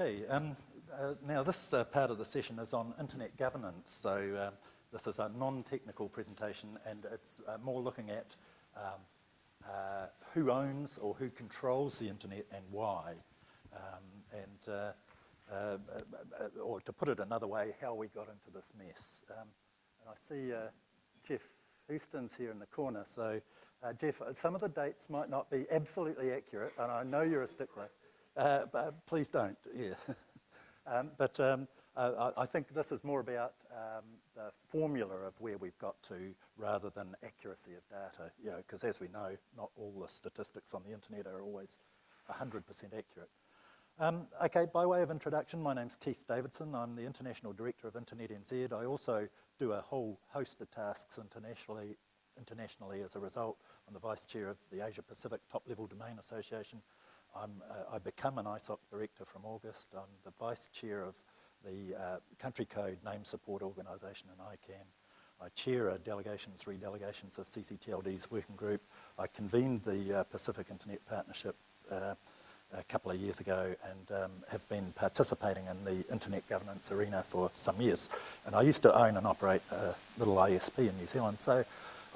Now this part of the session is on internet governance. So this is a non-technical presentation, and it's more looking at who owns or who controls the internet and why. Or to put it another way, how we got into this mess. And I see Jeff Houston's here in the corner. So Jeff, some of the dates might not be absolutely accurate, and I know you're a stickler. But please don't, yeah. I think this is more about the formula of where we've got to rather than accuracy of data, because as we know, not all the statistics on the internet are always 100% accurate. Okay, by way of introduction, my name's Keith Davidson. I'm the International Director of Internet NZ. I also do a whole host of tasks internationally as a result. I'm the Vice Chair of the Asia Pacific Top Level Domain Association. I become an ISOC Director from August. I'm the Vice Chair of the Country Code Name Support Organisation in ICANN. I chair three delegations of ccTLD's working group. I convened the Pacific Internet Partnership a couple of years ago and have been participating in the internet governance arena for some years. And I used to own and operate a little ISP in New Zealand, so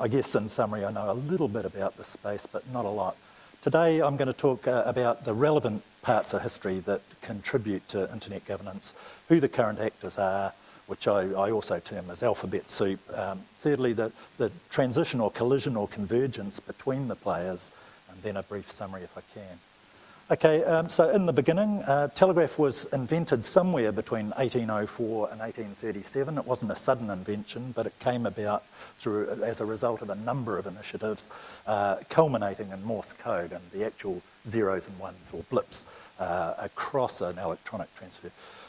I guess in summary I know a little bit about this space, but not a lot. Today I'm going to talk about the relevant parts of history that contribute to internet governance, who the current actors are, which I also term as alphabet soup. Thirdly, the transition or collision or convergence between the players, and then a brief summary if I can. Okay, so in the beginning, telegraph was invented somewhere between 1804 and 1837. It wasn't a sudden invention, but it came about as a result of a number of initiatives, culminating in Morse code and the actual zeros and ones or blips across an electronic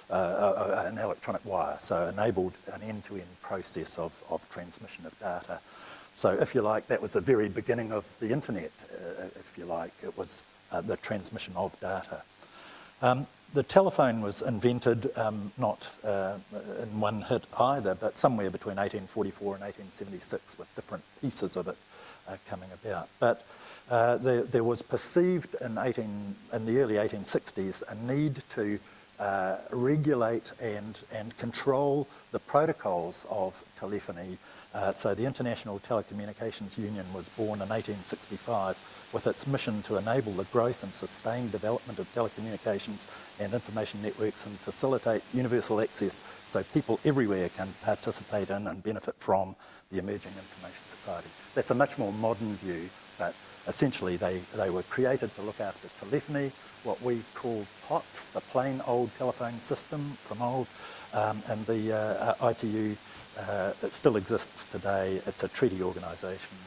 an electronic wire, so enabled an end-to-end process of transmission of data. So if you like, that was the very beginning of the internet, if you like. It was the transmission of data. The telephone was invented not in one hit either, but somewhere between 1844 and 1876 with different pieces of it coming about. But there was perceived in the early 1860s a need to regulate and control the protocols of telephony. So the International Telecommunications Union was born in 1865 with its mission to enable the growth and sustained development of telecommunications and information networks and facilitate universal access so people everywhere can participate in and benefit from the emerging information society. That's a much more modern view, but essentially they were created to look after telephony, what we call POTS, the plain old telephone system from old, and the ITU, it still exists today. It's a treaty organisation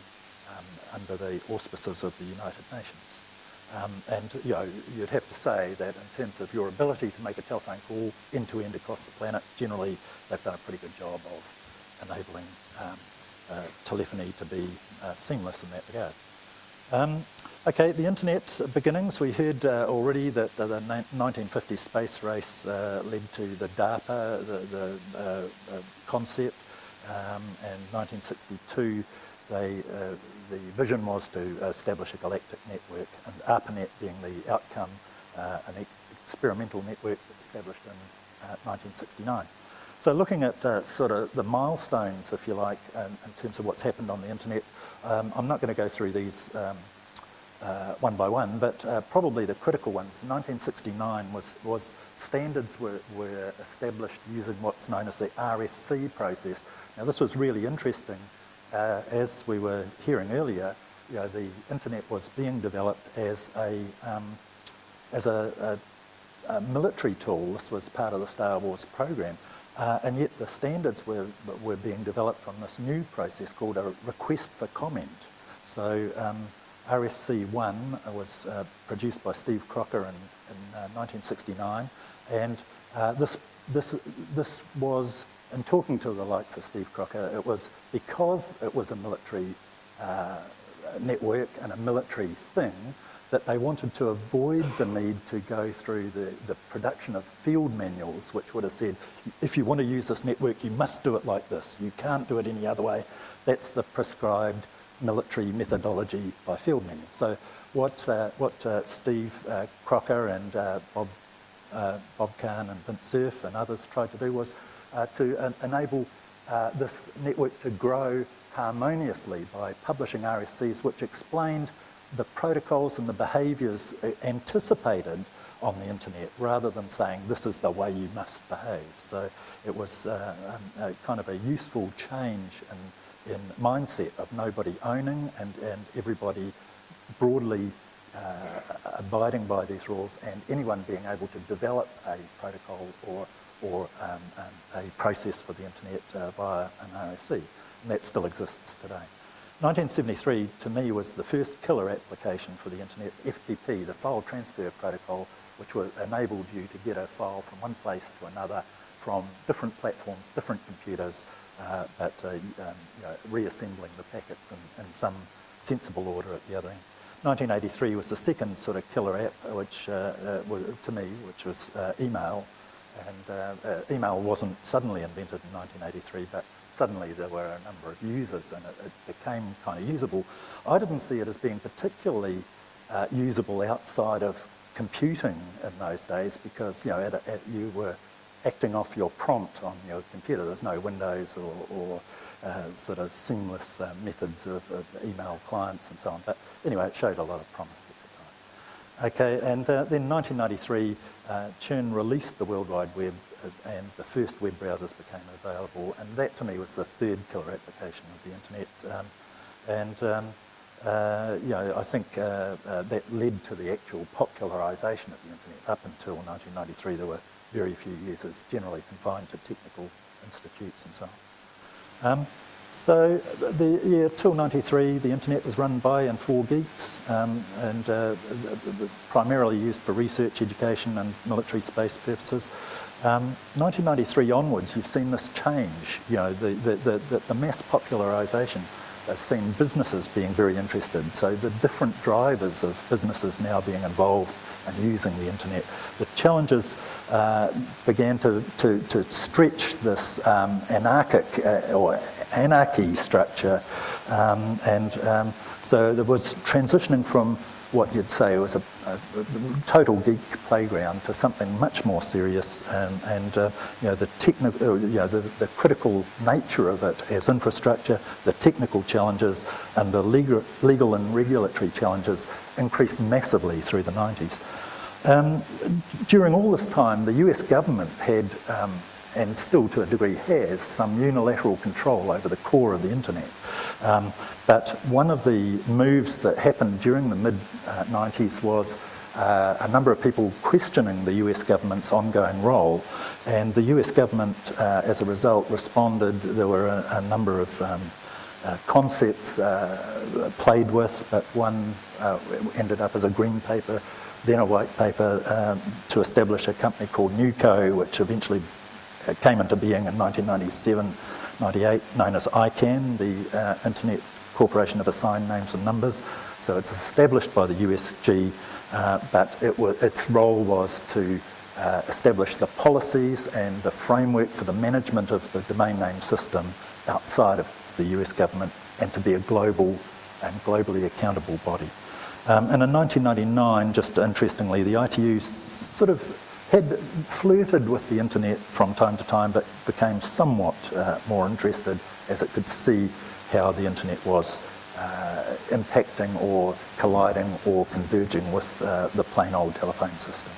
under the auspices of the United Nations. And you'd have to say that in terms of your ability to make a telephone call end-to-end across the planet, generally they've done a pretty good job of enabling telephony to be seamless in that regard. Okay, the internet's beginnings. We heard already that the 1950 space race led to the DARPA, the concept, and 1962 the vision was to establish a galactic network, and ARPANET being the outcome, an experimental network established in 1969. So looking at sort of the milestones, if you like, in terms of what's happened on the internet, I'm not going to go through these one by one, but probably the critical ones. 1969 was standards were established using what's known as the RFC process. Now this was really interesting. As we were hearing earlier, the internet was being developed as a military tool. This was part of the Star Wars program, and yet the standards were being developed on this new process called a request for comment. So RFC 1 was produced by Steve Crocker in 1969, and this was, in talking to the likes of Steve Crocker, it was because it was a military network and a military thing that they wanted to avoid the need to go through the production of field manuals, which would have said, if you want to use this network, you must do it like this. You can't do it any other way. That's the prescribed military methodology by field manual. So what Steve Crocker and Bob Bob Kahn and Vince Cerf and others tried to do was to enable this network to grow harmoniously by publishing RFCs which explained the protocols and the behaviours anticipated on the internet rather than saying this is the way you must behave. So it was kind of a useful change in mindset of nobody owning and everybody broadly abiding by these rules and anyone being able to develop a protocol or a process for the internet via an RFC. And that still exists today. 1973, to me, was the first killer application for the internet, FTP, the file transfer protocol, which enabled you to get a file from one place to another from different platforms, different computers, but reassembling the packets in some sensible order at the other end. 1983 was the second sort of killer app, which to me, which was email. And email wasn't suddenly invented in 1983, but suddenly there were a number of users and it became kind of usable. I didn't see it as being particularly usable outside of computing in those days because you were acting off your prompt on your computer. There's no Windows or sort of seamless methods of email clients and so on. But anyway, it showed a lot of promise at the time. Okay, and then 1993, Churn released the World Wide Web and the first web browsers became available, and that to me was the third killer application of the internet. I think that led to the actual popularisation of the internet. Up until 1993, there were very few users, generally confined to technical institutes and so on. So till 93, the internet was run by and for geeks and primarily used for research, education and military space purposes. 1993 onwards, you've seen this change. The mass popularisation has seen businesses being very interested. So the different drivers of businesses now being involved and using the internet. The challenges began to stretch this anarchy structure, so there was transitioning from what you'd say was a total geek playground to something much more serious, and the critical nature of it as infrastructure, the technical challenges, and the legal and regulatory challenges increased massively through the 90s. During all this time, the US government had, and still to a degree has, some unilateral control over the core of the internet. But one of the moves that happened during the mid-90s was a number of people questioning the US government's ongoing role, and the US government, as a result, responded. There were a number of concepts played with, but one ended up as a green paper, then a white paper to establish a company called NewCo, which eventually came into being in 1997-98, known as ICANN, the Internet Corporation of Assigned Names and Numbers. So it's established by the USG, but its role was to establish the policies and the framework for the management of the domain name system outside of the US government, and to be a global and globally accountable body. And in 1999, just interestingly, the ITU sort of had flirted with the internet from time to time, but became somewhat more interested as it could see how the internet was impacting or colliding or converging with the plain old telephone system.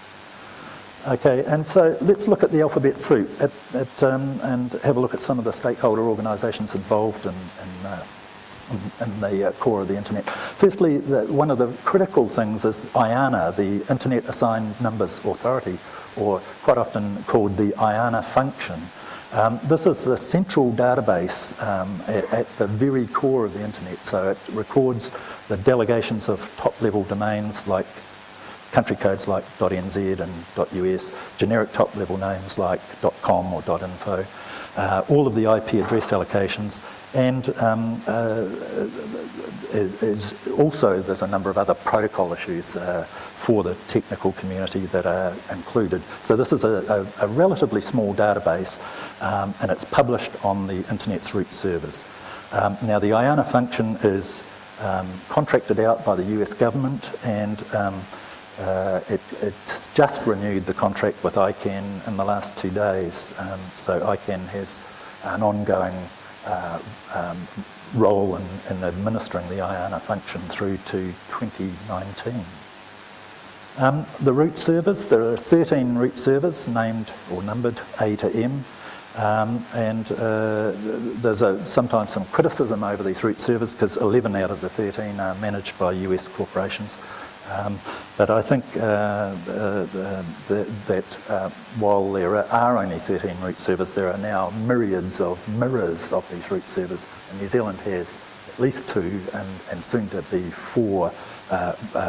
Okay, and so let's look at the alphabet soup and have a look at some of the stakeholder organisations involved in the core of the internet. Firstly, one of the critical things is IANA, the Internet Assigned Numbers Authority, or quite often called the IANA function. This is the central database at the very core of the internet, so it records the delegations of top-level domains like country codes like .nz and .us, generic top-level names like .com or .info, all of the IP address allocations, and also there's a number of other protocol issues for the technical community that are included. So this is a relatively small database, and it's published on the internet's root servers. Now the IANA function is contracted out by the US government, and It's just renewed the contract with ICANN in the last 2 days. So ICANN has an ongoing role in administering the IANA function through to 2019. The root servers, there are 13 root servers named or numbered A to M. And there's sometimes some criticism over these root servers because 11 out of the 13 are managed by US corporations. But I think that while there are only 13 root servers, there are now myriads of mirrors of these root servers. And New Zealand has at least 2 and soon to be 4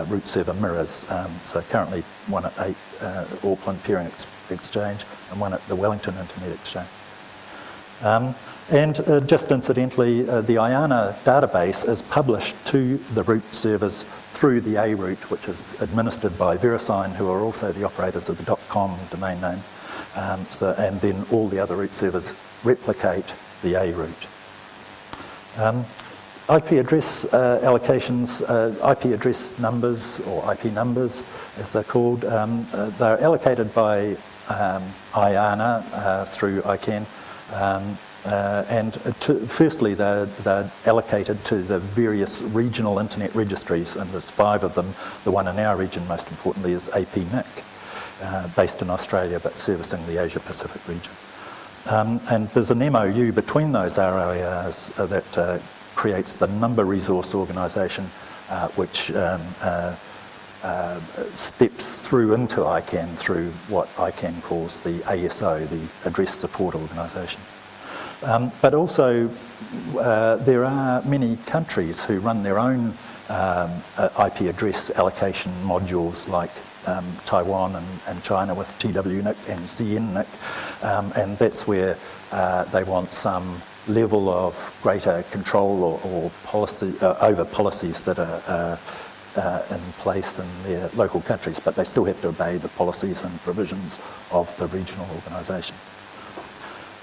root server mirrors. So currently one at Auckland Peering Exchange and one at the Wellington Internet Exchange. And just incidentally, the IANA database is published to the root servers through the A root, which is administered by VeriSign, who are also the operators of the .com domain name. And then all the other root servers replicate the A root. IP address allocations, IP address numbers, or IP numbers as they're called, they're allocated by IANA through ICANN. Firstly, they're allocated to the various regional internet registries, and there's 5 of them. The one in our region, most importantly, is APNIC, based in Australia but servicing the Asia-Pacific region. And there's an MOU between those ROARs that creates the Number Resource Organisation, which steps through into ICANN through what ICANN calls the ASO, the Address Support Organisations. But also there are many countries who run their own IP address allocation modules, like Taiwan and China with TWNIC and CNNIC, and that's where they want some level of greater control or policy over policies that are in place in their local countries, but they still have to obey the policies and provisions of the regional organisation.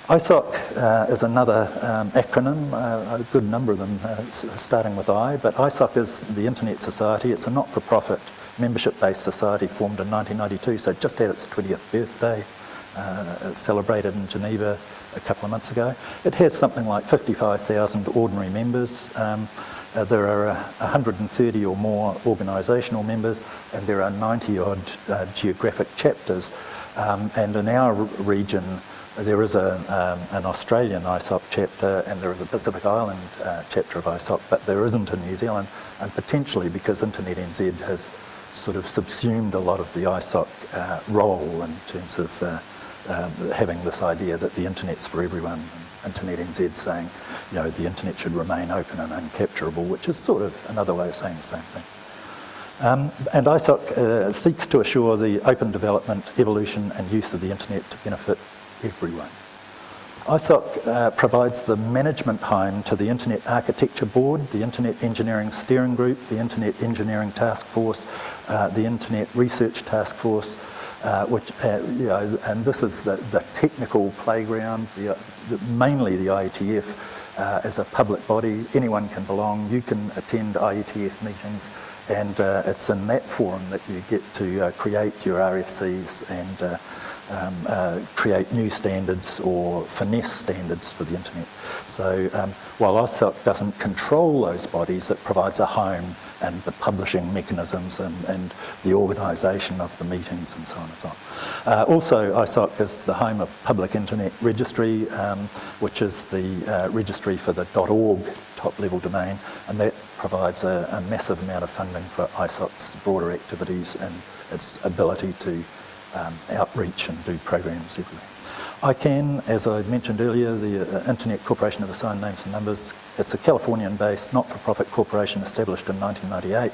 ISOC is another acronym, a good number of them starting with I, but ISOC is the Internet Society. It's a not-for-profit membership-based society formed in 1992, so it just had its 20th birthday, celebrated in Geneva a couple of months ago. It has something like 55,000 ordinary members. There are 130 or more organisational members, and there are 90-odd geographic chapters. And in our region, there is an Australian ISOC chapter, and there is a Pacific Island chapter of ISOC, but there isn't in New Zealand, and potentially because Internet NZ has sort of subsumed a lot of the ISOC role in terms of having this idea that the internet's for everyone. Internet NZ saying, you know, the internet should remain open and uncapturable, which is sort of another way of saying the same thing. And ISOC seeks to assure the open development, evolution and use of the internet to benefit everyone. ISOC provides the management home to the Internet Architecture Board, the Internet Engineering Steering Group, the Internet Engineering Task Force, the Internet Research Task Force, which, you know, and this is the technical playground, mainly the IETF as a public body. Anyone can belong, you can attend IETF meetings, and it's in that forum that you get to create your RFCs and create new standards or finesse standards for the internet. So while ISOC doesn't control those bodies, it provides a home and the publishing mechanisms and the organisation of the meetings and so on and so on. Also, ISOC is the home of Public Internet Registry, which is the registry for the .org top-level domain, and that provides a massive amount of funding for ISOC's broader activities and its ability to outreach and do programs everywhere. ICANN, as I mentioned earlier, the Internet Corporation of Assigned Names and Numbers, it's a Californian-based not-for-profit corporation established in 1998,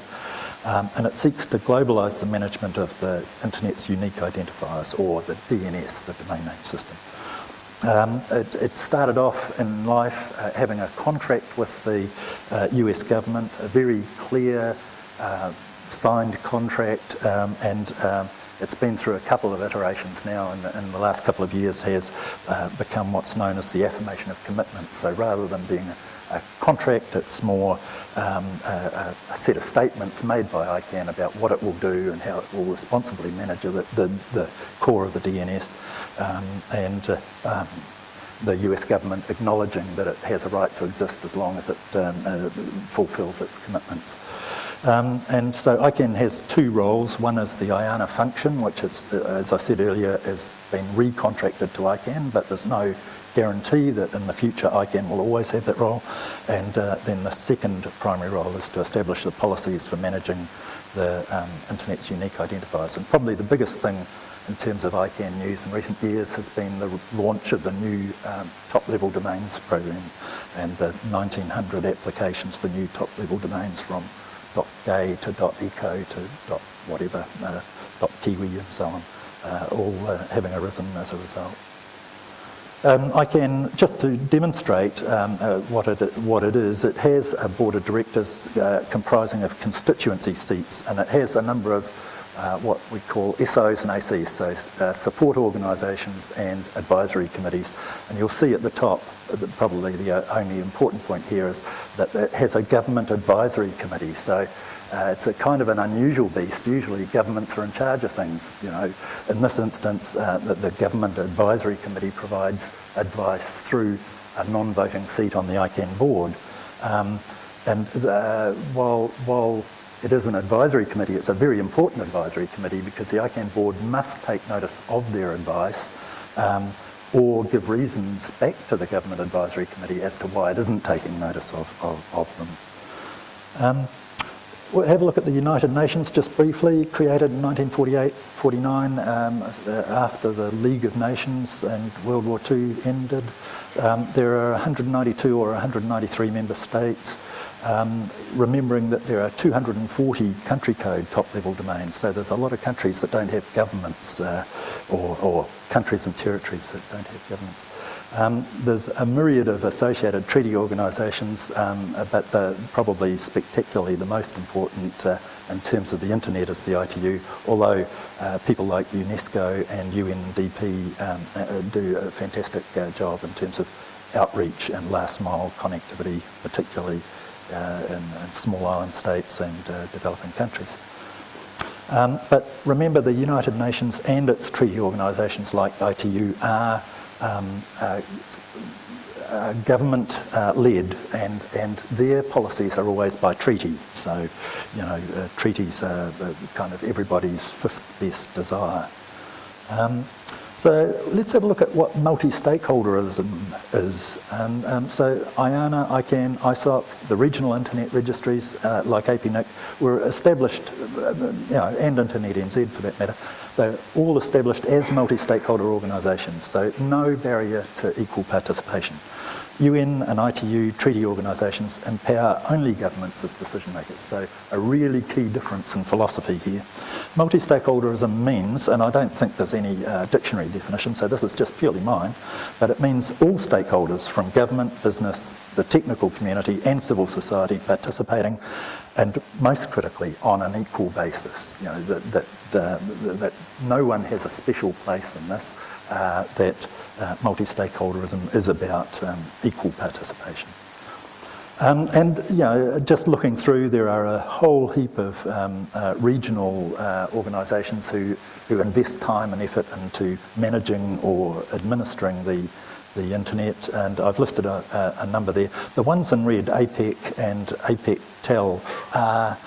and it seeks to globalise the management of the Internet's unique identifiers, or the DNS, the domain name system. It started off in life having a contract with the US government, a very clear signed contract, and it's been through a couple of iterations now, and in the last couple of years has become what's known as the affirmation of commitment. So rather than being a contract, it's more a set of statements made by ICANN about what it will do and how it will responsibly manage the core of the DNS, and the US government acknowledging that it has a right to exist as long as it fulfills its commitments. And so ICANN has two roles. One is the IANA function, which is, as I said earlier, has been recontracted to ICANN, but there's no guarantee that in the future ICANN will always have that role. And then the second primary role is to establish the policies for managing the Internet's unique identifiers. And probably the biggest thing in terms of ICANN news in recent years has been the launch of the new top-level domains program and the 1,900 applications for new top-level domains from .gay to .eco to .whatever, .kiwi and so on, all having arisen as a result. ICANN, just to demonstrate what it is, it has a board of directors comprising of constituency seats, and it has a number of what we call SOs and ACs, so support organisations and advisory committees. And you'll see at the top, probably the only important point here is that it has a government advisory committee. So it's a kind of an unusual beast. Usually governments are in charge of things. You know, in this instance, the government advisory committee provides advice through a non-voting seat on the ICANN board. And while it is an advisory committee, it's a very important advisory committee because the ICANN board must take notice of their advice or give reasons back to the government advisory committee as to why it isn't taking notice of them. We'll have a look at the United Nations just briefly, created in 1948-49 after the League of Nations and World War II ended. There are 192 or 193 member states. Remembering that there are 240 country code top-level domains, so there's a lot of countries that don't have governments, or countries and territories that don't have governments. There's a myriad of associated treaty organisations, but probably spectacularly the most important in terms of the internet is the ITU, although people like UNESCO and UNDP do a fantastic job in terms of outreach and last mile connectivity, particularly in small island states and developing countries. But remember, the United Nations and its treaty organisations like ITU are government-led, and their policies are always by treaty. So, you know, treaties are kind of everybody's fifth best desire. So let's have a look at what multi-stakeholderism is. So IANA, ICANN, ISOC, the regional internet registries like APNIC were established, and Internet NZ for that matter, they're all established as multi-stakeholder organisations, so no barrier to equal participation. UN and ITU treaty organisations empower only governments as decision makers, so a really key difference in philosophy here. Multi-stakeholderism means, and I don't think there's any dictionary definition, so this is just purely mine, but it means all stakeholders from government, business, the technical community and civil society participating, and most critically on an equal basis. You know, that no one has a special place in this, that multi-stakeholderism is about equal participation. And you know, just looking through, there are a whole heap of regional organisations who invest time and effort into managing or administering the internet, and I've listed a number there. The ones in red, APEC and APEC-TEL, are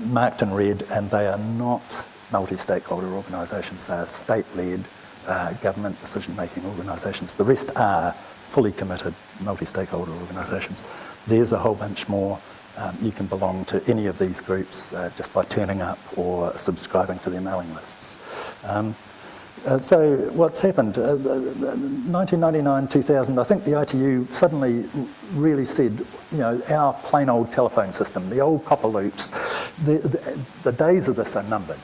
marked in red, and they are not multi-stakeholder organisations. They are state-led government decision-making organisations. The rest are fully committed multi-stakeholder organisations. There's a whole bunch more. You can belong to any of these groups just by turning up or subscribing to their mailing lists. So what's happened? 1999, 2000, I think the ITU suddenly really said, you know, our plain old telephone system, the old copper loops, the days of this are numbered.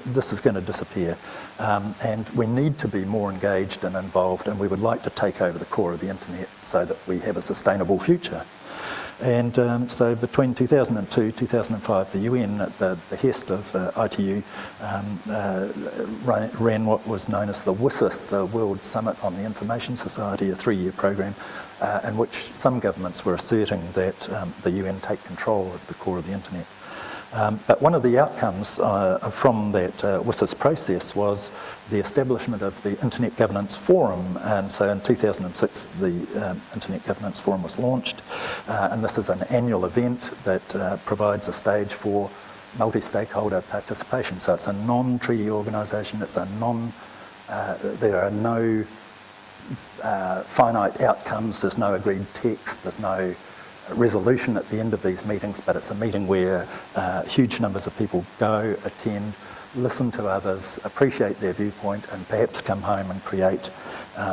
This is going to disappear. And we need to be more engaged and involved, and we would like to take over the core of the internet so that we have a sustainable future. And so between 2002 2005, the UN, at the behest of ITU, ran what was known as the WSIS, the World Summit on the Information Society, a 3-year program, in which some governments were asserting that the UN take control of the core of the internet. But one of the outcomes from that WSIS process was the establishment of the Internet Governance Forum. And so in 2006, the Internet Governance Forum was launched. And this is an annual event that provides a stage for multi-stakeholder participation. So it's a non-treaty organisation, it's a there are no finite outcomes, there's no agreed text, there's no resolution at the end of these meetings, but it's a meeting where huge numbers of people go, attend, listen to others, appreciate their viewpoint, and perhaps come home and create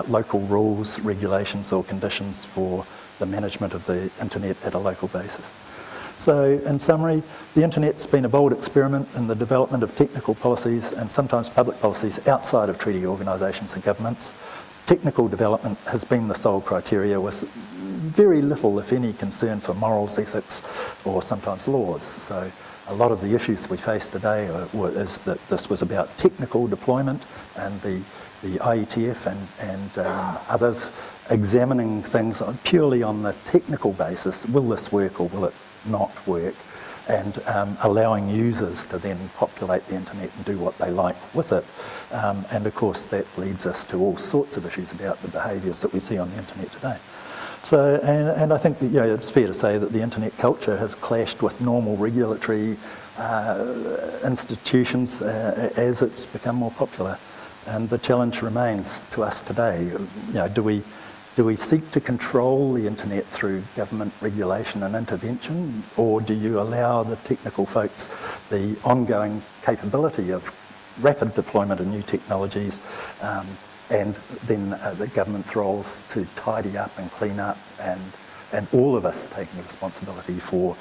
local rules, regulations or conditions for the management of the internet at a local basis. So in summary, the internet's been a bold experiment in the development of technical policies and sometimes public policies outside of treaty organisations and governments. Technical development has been the sole criteria, with very little, if any, concern for morals, ethics, or sometimes laws. So a lot of the issues we face today is that this was about technical deployment, and the IETF and others examining things purely on the technical basis. Will this work or will it not work? And allowing users to then populate the internet and do what they like with it. And of course that leads us to all sorts of issues about the behaviours that we see on the internet today. So, and I think that, it's fair to say that the internet culture has clashed with normal regulatory institutions as it's become more popular. And the challenge remains to us today. Do we seek to control the internet through government regulation and intervention, or do you allow the technical folks the ongoing capability of rapid deployment of new technologies, and then the government's roles to tidy up and clean up, and all of us taking responsibility for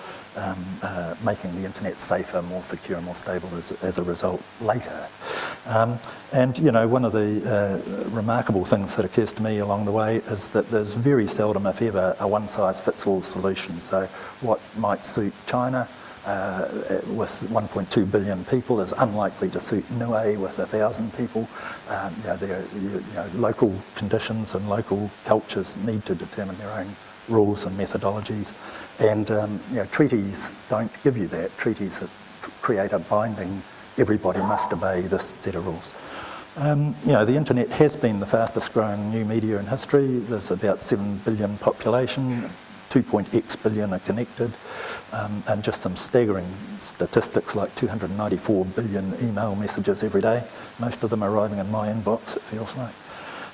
making the internet safer, more secure, more stable as a result later. And one of the remarkable things that occurs to me along the way is that there's very seldom, if ever, a one-size-fits-all solution. So what might suit China with 1.2 billion people is unlikely to suit Niue with 1,000 people. Local conditions and local cultures need to determine their own rules and methodologies, and treaties don't give you that. Treaties that create a binding, everybody must obey this set of rules. The internet has been the fastest growing new media in history. There's about 7 billion population, 2.x billion are connected, and just some staggering statistics like 294 billion email messages every day. Most of them arriving in my inbox, it feels like.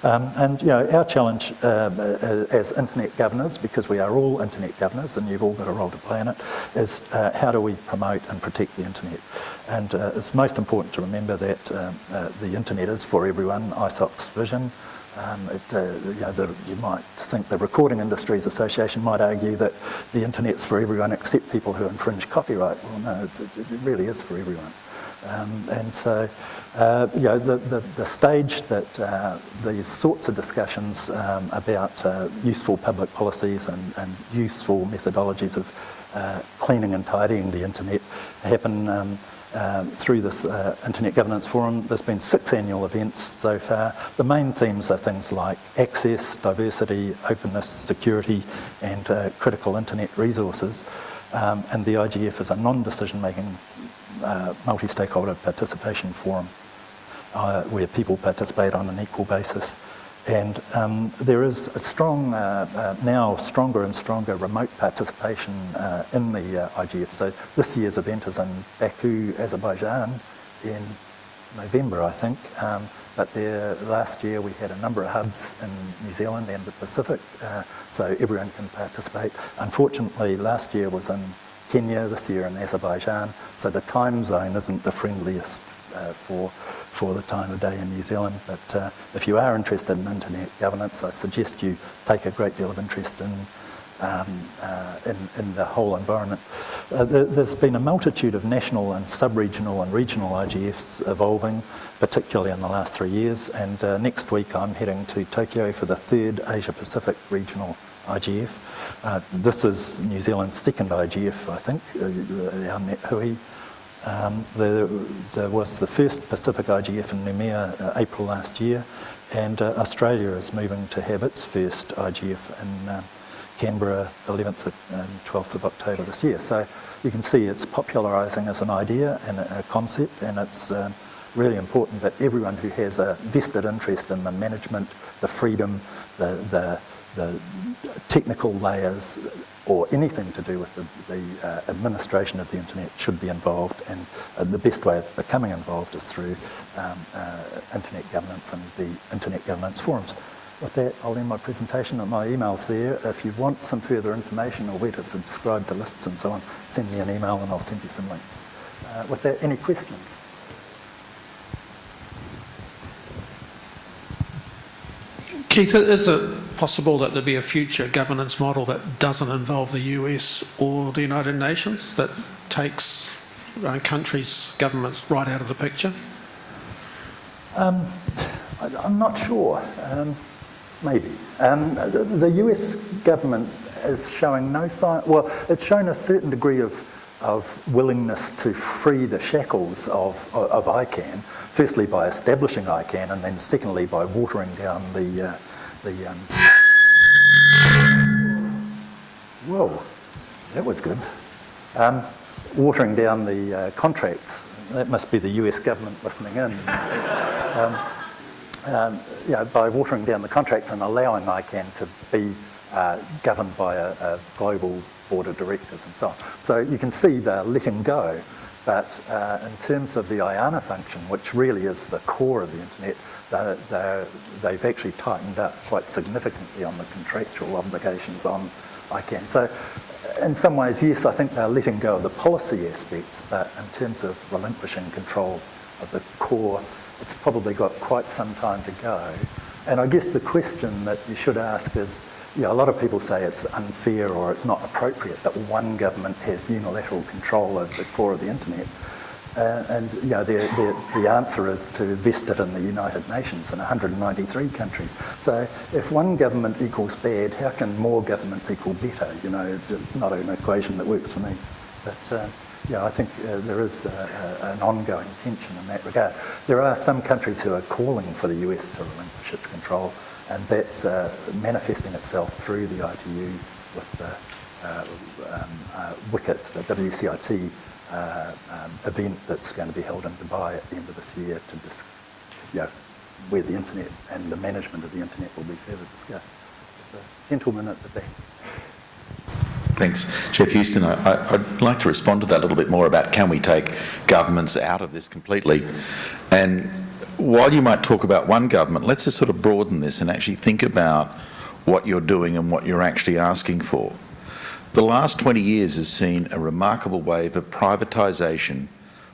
And our challenge as internet governors, because we are all internet governors and you've all got a role to play in it, is how do we promote and protect the internet? And it's most important to remember that the internet is for everyone, ISOC's vision. You might think the Recording Industries Association might argue that the internet's for everyone except people who infringe copyright. Well, no, it really is for everyone. And so, the stage that these sorts of discussions about useful public policies and useful methodologies of cleaning and tidying the internet happen through this Internet Governance Forum. There's been 6 annual events so far. The main themes are things like access, diversity, openness, security, and critical internet resources. And the IGF is a non-decision-making multi-stakeholder participation forum where people participate on an equal basis. And there is a strong, now stronger and stronger remote participation in the IGF. So this year's event is in Baku, Azerbaijan in November, I think. But there, last year we had a number of hubs in New Zealand and the Pacific, so everyone can participate. Unfortunately, last year was in Kenya, this year in Azerbaijan, so the time zone isn't the friendliest for the time of day in New Zealand. But if you are interested in internet governance, I suggest you take a great deal of interest in the whole environment. There's been a multitude of national and sub-regional and regional IGFs evolving, particularly in the last 3 years, and next week I'm heading to Tokyo for the 3rd Asia Pacific Regional IGF. This is New Zealand's second IGF, I think, our NetHui. There was the first Pacific IGF in Noumea April last year, and Australia is moving to have its first IGF in Canberra 11th and 12th of October this year. So you can see it's popularising as an idea and a concept, and it's really important that everyone who has a vested interest in the management, the freedom, the technical layers, or anything to do with the administration of the internet should be involved, and the best way of becoming involved is through internet governance and the internet governance forums. With that, I'll end my presentation, and my email's there. If you want some further information or where to subscribe to lists and so on, send me an email and I'll send you some links. With that, any questions? Keith, is it possible that there be a future governance model that doesn't involve the US or the United Nations, that takes countries' governments right out of the picture? I'm not sure. Maybe. The US government is showing no sign, well, it's shown a certain degree of willingness to free the shackles of ICANN, firstly by establishing ICANN, and then secondly by watering down whoa, that was good. Watering down the contracts. That must be the US government listening in. By watering down the contracts and allowing ICANN to be governed by a global board of directors and so on. So you can see they're letting go, but in terms of the IANA function, which really is the core of the internet, they've actually tightened up quite significantly on the contractual obligations on ICANN. So in some ways, yes, I think they're letting go of the policy aspects, but in terms of relinquishing control of the core, it's probably got quite some time to go. And I guess the question that you should ask is, a lot of people say it's unfair or it's not appropriate that one government has unilateral control of the core of the internet. The answer is to vest it in the United Nations in 193 countries. So if one government equals bad, how can more governments equal better? It's not an equation that works for me. But I think there is an ongoing tension in that regard. There are some countries who are calling for the US to relinquish its control, and that's manifesting itself through the ITU with the WICIT, the WCIT event that's going to be held in Dubai at the end of this year to where the internet and the management of the internet will be further discussed. So, gentleman at the back. Thanks. Jeff Houston, I'd like to respond to that a little bit more about can we take governments out of this completely. And while you might talk about one government, let's just sort of broaden this and actually think about what you're doing and what you're actually asking for. The last 20 years has seen a remarkable wave of privatisation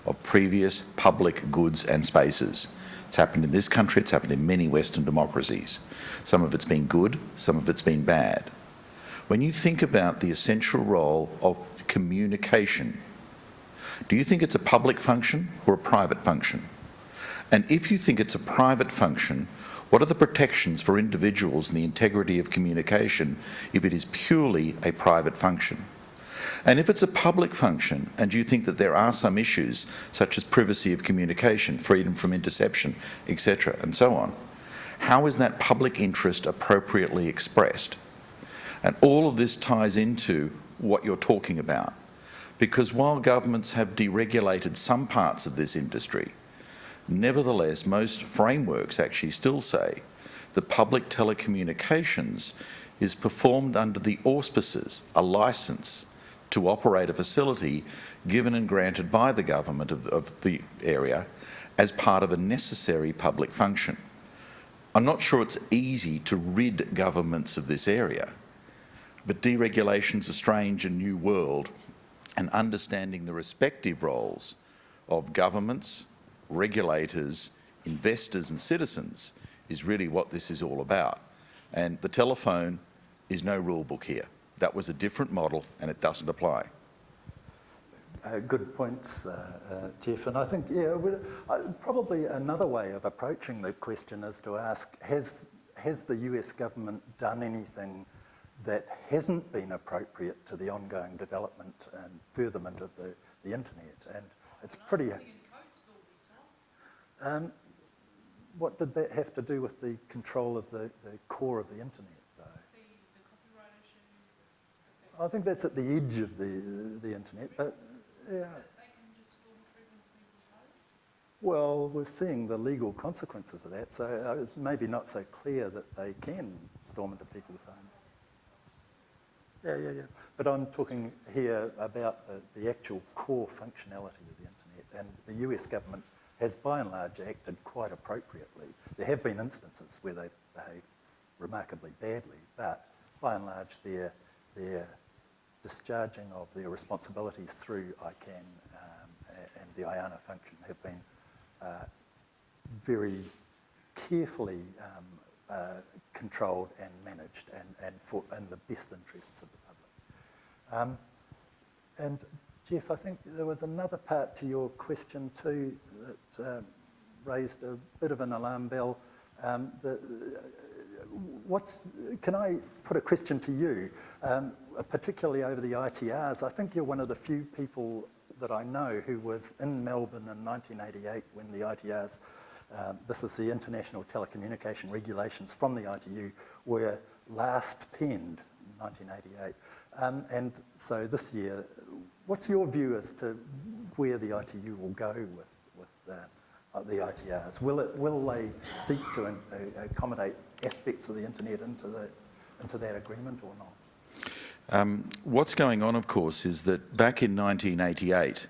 of previous public goods and spaces. It's happened in this country, it's happened in many Western democracies. Some of it's been good, some of it's been bad. When you think about the essential role of communication, do you think it's a public function or a private function? And if you think it's a private function, what are the protections for individuals and the integrity of communication if it is purely a private function? And if it's a public function, and you think that there are some issues such as privacy of communication, freedom from interception, etc., and so on, how is that public interest appropriately expressed? And all of this ties into what you're talking about. Because while governments have deregulated some parts of this industry, nevertheless, most frameworks actually still say that public telecommunications is performed under the auspices, a license to operate a facility given and granted by the government of the area as part of a necessary public function. I'm not sure it's easy to rid governments of this area, but deregulation's a strange and new world, and understanding the respective roles of governments, regulators, investors and citizens is really what this is all about. And the telephone is no rule book here. That was a different model and it doesn't apply. Good points, Jeff. And I think, probably another way of approaching the question is to ask, has the US government done anything that hasn't been appropriate to the ongoing development and furtherment of the internet. And it's pretty... what did that have to do with the control of the core of the internet, though? The copyright issues. I think that's at the edge of the internet, but yeah. They can just storm through into people's homes? Well, we're seeing the legal consequences of that, so it's maybe not so clear that they can storm into people's homes. Yeah. But I'm talking here about the actual core functionality of the internet, and the US government has by and large acted quite appropriately. There have been instances where they've behaved remarkably badly, but by and large their discharging of their responsibilities through ICANN and the IANA function have been very carefully controlled and managed and in the best interests of the public. And Jeff, I think there was another part to your question too that raised a bit of an alarm bell. Can I put a question to you, particularly over the ITRs? I think you're one of the few people that I know who was in Melbourne in 1988 when the ITRs, this is the International Telecommunication Regulations from the ITU, were last penned in 1988. And so this year, what's your view as to where the ITU will go with the ITRs? Will they seek to accommodate aspects of the internet into that agreement or not? What's going on, of course, is that back in 1988,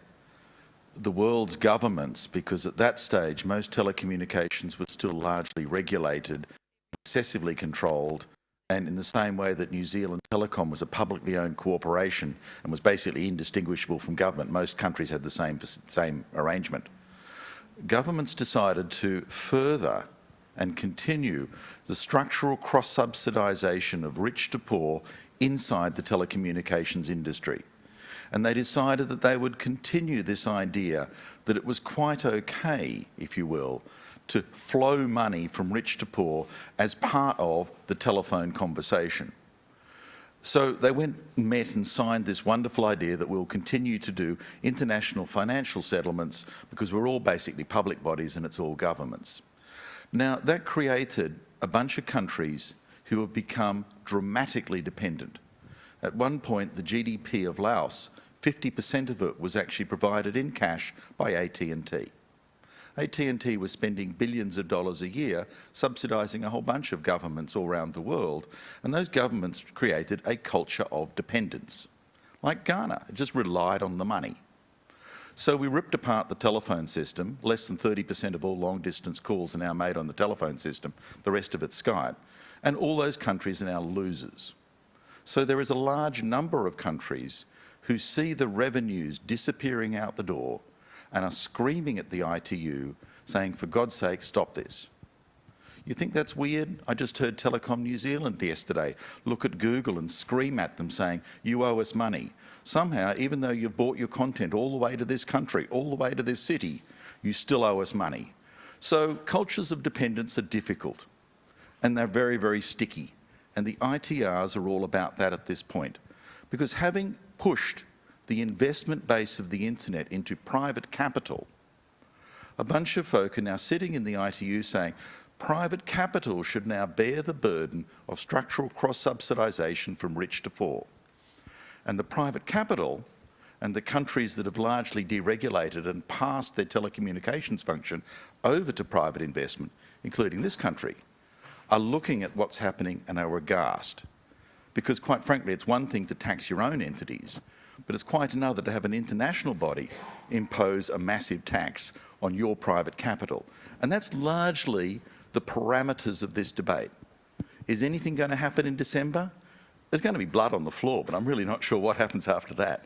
the world's governments, because at that stage most telecommunications were still largely regulated, excessively controlled, and in the same way that New Zealand Telecom was a publicly owned corporation and was basically indistinguishable from government, most countries had the same arrangement. Governments decided to further and continue the structural cross-subsidisation of rich to poor inside the telecommunications industry. And they decided that they would continue this idea that it was quite okay, if you will, to flow money from rich to poor as part of the telephone conversation. So they went and met and signed this wonderful idea that we'll continue to do international financial settlements because we're all basically public bodies and it's all governments. Now, that created a bunch of countries who have become dramatically dependent. At one point, the GDP of Laos, 50% of it was actually provided in cash by AT&T. AT&T was spending billions of dollars a year subsidising a whole bunch of governments all around the world, and those governments created a culture of dependence. Like Ghana, it just relied on the money. So we ripped apart the telephone system. Less than 30% of all long-distance calls are now made on the telephone system. The rest of it's Skype. And all those countries are now losers. So there is a large number of countries who see the revenues disappearing out the door and are screaming at the ITU, saying, for God's sake, stop this. You think that's weird? I just heard Telecom New Zealand yesterday look at Google and scream at them saying, you owe us money. Somehow, even though you've bought your content all the way to this country, all the way to this city, you still owe us money. So cultures of dependence are difficult, and they're very, very sticky. And the ITRs are all about that at this point. Because having pushed the investment base of the internet into private capital, a bunch of folk are now sitting in the ITU saying, private capital should now bear the burden of structural cross-subsidisation from rich to poor. And the private capital and the countries that have largely deregulated and passed their telecommunications function over to private investment, including this country, are looking at what's happening and are aghast. Because quite frankly, it's one thing to tax your own entities, but it's quite another to have an international body impose a massive tax on your private capital. And that's largely the parameters of this debate. Is anything going to happen in December? There's going to be blood on the floor, but I'm really not sure what happens after that.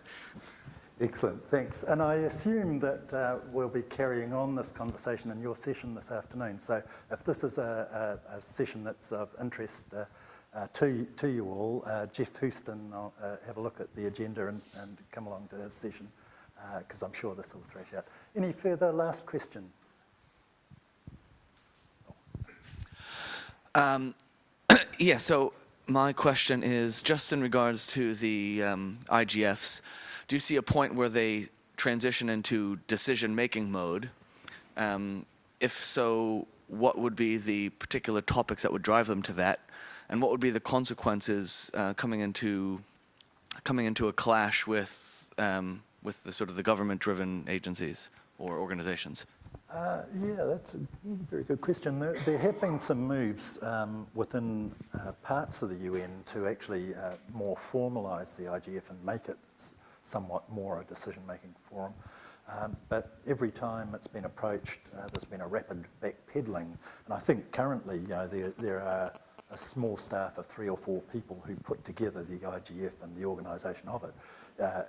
Excellent, thanks. And I assume that we'll be carrying on this conversation in your session this afternoon. So if this is a session that's of interest to you all, Jeff Houston will have a look at the agenda and come along to his session, because I'm sure this will thresh out. Any further last question? Yeah, so My question is just in regards to the IGFs. Do you see a point where they transition into decision-making mode? If so, what would be the particular topics that would drive them to that, and what would be the consequences coming into a clash with the sort of the government-driven agencies or organizations? Yeah, that's a very good question. There have been some moves within parts of the UN to actually more formalise the IGF and make it somewhat more a decision-making forum. But every time it's been approached, there's been a rapid backpedalling. And I think currently, there are a small staff of 3 or 4 people who put together the IGF and the organisation of it.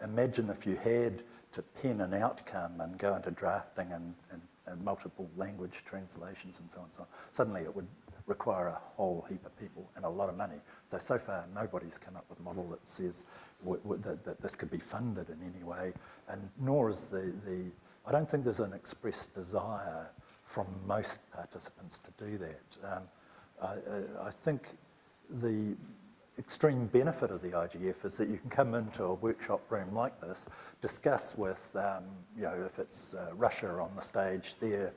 Imagine if you had to pen an outcome and go into drafting and multiple language translations and so on and so on. Suddenly it would require a whole heap of people and a lot of money. So far nobody's come up with a model that says that this could be funded in any way, and nor is I don't think there's an expressed desire from most participants to do that. I think the extreme benefit of the IGF is that you can come into a workshop room like this, discuss with, if it's Russia on the stage, their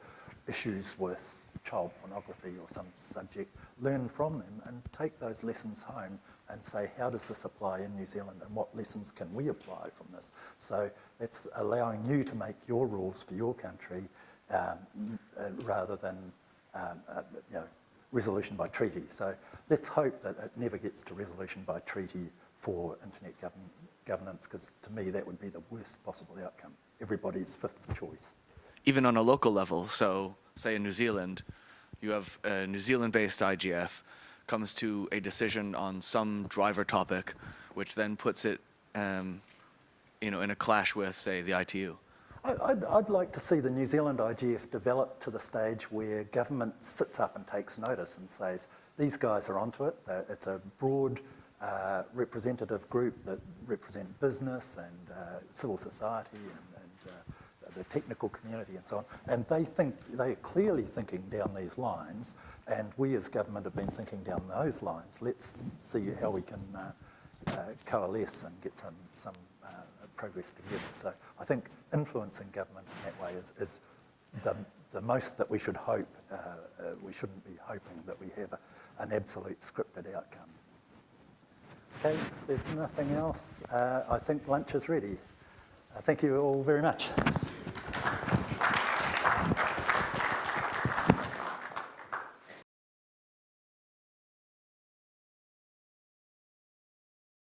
issues with child pornography or some subject, learn from them and take those lessons home and say, how does this apply in New Zealand and what lessons can we apply from this? So it's allowing you to make your rules for your country rather than, resolution by treaty. So let's hope that it never gets to resolution by treaty for internet governance, because to me that would be the worst possible outcome. Everybody's fifth choice. Even on a local level, so say in New Zealand, you have a New Zealand-based IGF comes to a decision on some driver topic, which then puts it, in a clash with, say, the ITU. I'd like to see the New Zealand IGF develop to the stage where government sits up and takes notice and says, these guys are onto it. It's a broad representative group that represent business and civil society and the technical community and so on. And they are clearly thinking down these lines, and we as government have been thinking down those lines. Let's see how we can coalesce and get some progress together. So I think influencing government in that way is the most that we should hope. We shouldn't be hoping that we have an absolute scripted outcome. Okay, if there's nothing else, I think lunch is ready. Thank you all very much.